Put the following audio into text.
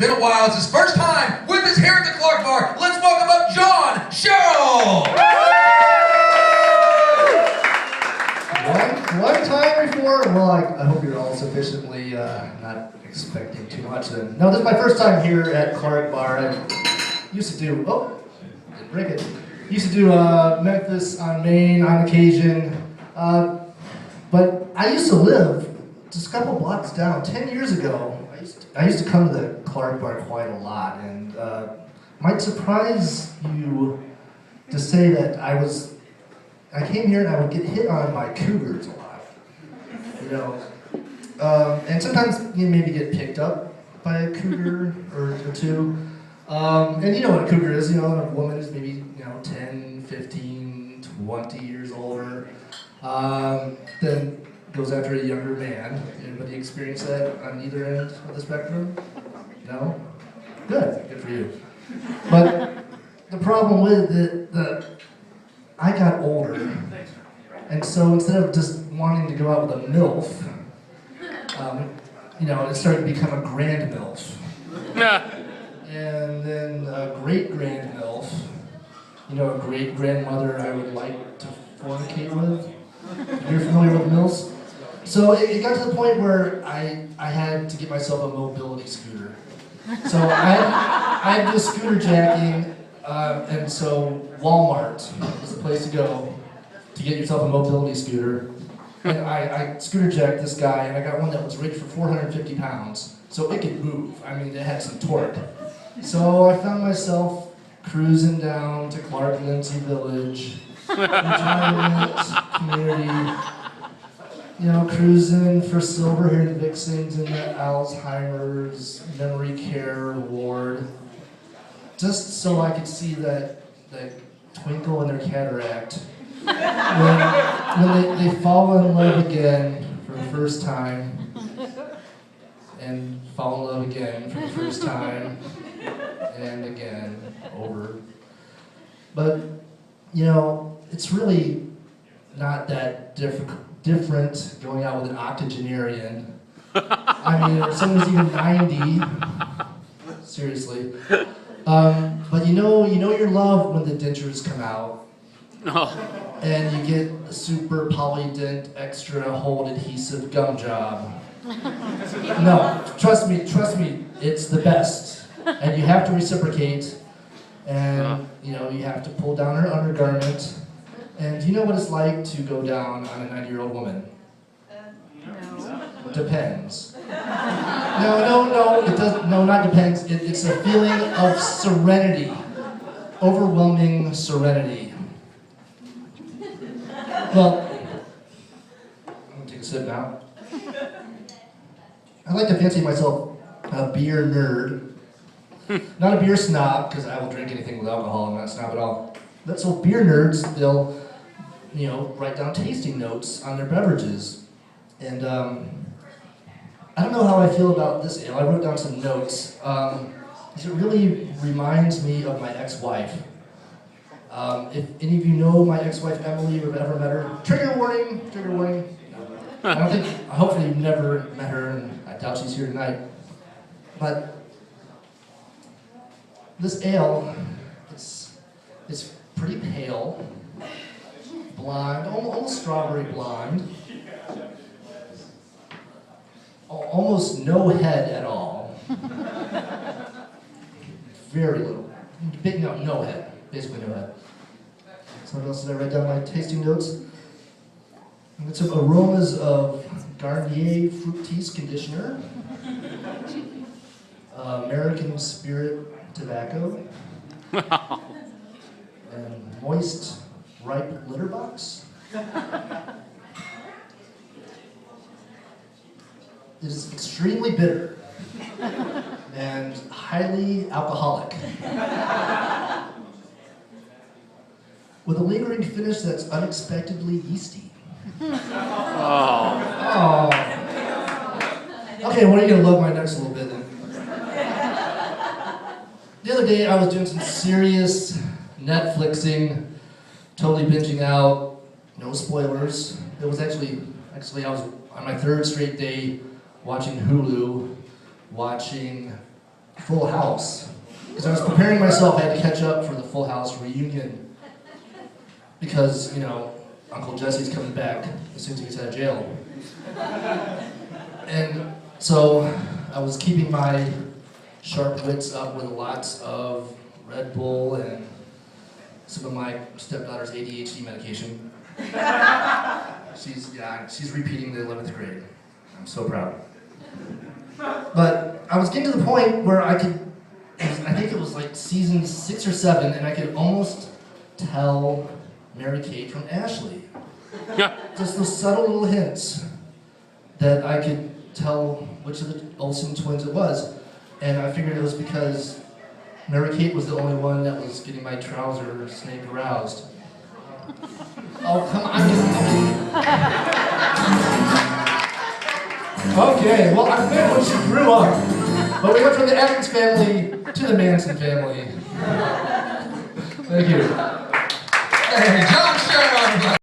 Been a while. It's his first time with us here at the Clark Bar. Let's welcome up John Sherrill. One time before. Well, I hope you're all sufficiently not expecting too much then. No, this is my first time here at Clark Bar. I used to do, didn't break it. Used to do Memphis on Main on occasion. But I used to live just a couple blocks down. 10 years ago, I used to come to the Clark Bar quite a lot, and might surprise you to say that I came here and I would get hit on by cougars a lot, you know, and sometimes you maybe get picked up by a cougar or two, and you know what a cougar is, you know, a woman is maybe, 10, 15, 20 years older, then goes after a younger man. Anybody experience that on either end of the spectrum? No? Good for you. But the problem with it, I got older, and so instead of just wanting to go out with a MILF, it started to become a grand MILF. And then a great grand MILF, a great grandmother I would like to fornicate with. You're familiar with MILFs? So it got to the point where I had to get myself a mobility scooter. So I had to do scooter jacking, and so Walmart was the place to go to get yourself a mobility scooter. And I scooter jacked this guy, and I got one that was rated for 450 pounds, so it could move. I mean, it had some torque. So I found myself cruising down to Clark Lindsay Village, retirement community, cruising for silver-haired vixens in the Alzheimer's Memory Care Ward, just so I could see that twinkle in their cataract when they fall in love again for the first time, and fall in love again for the first time, and again, over. But, it's really not that different going out with an octogenarian. I mean, if someone's even 90, seriously. But you know your love when the dentures come out. And you get a super polydent, extra hold adhesive gum job. No, trust me, it's the best. And you have to reciprocate, and you have to pull down her undergarment. And do you know what it's like to go down on a 90-year-old woman? No. Depends. No, it does. No, not depends. It's a feeling of serenity, overwhelming serenity. Well, I'm gonna take a sip now. I like to fancy myself a beer nerd, not a beer snob, because I will drink anything with alcohol. I'm not a snob at all. So beer nerds, they'll write down tasting notes on their beverages. And I don't know how I feel about this ale. I wrote down some notes. It really reminds me of my ex-wife. If any of you know my ex-wife Emily or have ever met her, trigger warning. No. Hopefully you've never met her, and I doubt she's here tonight. But this ale, it's pretty pale, blonde, almost strawberry blonde, almost no head at all, very little, no head, basically no head. So what else did I write down in my tasting notes? I got some aromas of Garnier Fructis Conditioner, American Spirit Tobacco, and moist, ripe litter box. It is extremely bitter and highly alcoholic, with a lingering finish that's unexpectedly yeasty. Oh. Okay, what are you gonna love my next little bit then? The other day I was doing some serious Netflixing, totally binging out, no spoilers. It was actually I was on my third straight day watching Hulu, watching Full House. Because I was preparing myself, I had to catch up for the Full House reunion. Because, you know, Uncle Jesse's coming back as soon as he gets out of jail. And so I was keeping my sharp wits up with lots of Red Bull and some of my stepdaughter's ADHD medication. She's repeating the 11th grade. I'm so proud. But I was getting to the point where I think it was like season 6 or 7, and I could almost tell Mary-Kate from Ashley. Just those subtle little hints that I could tell which of the Olsen twins it was. And I figured it was because Mary-Kate was the only one that was getting my trouser snake aroused. Oh, come on. Okay, well, I met when she grew up. But we went from the Evans family to the Manson family. Thank you. Hey, John Sherrill, everybody.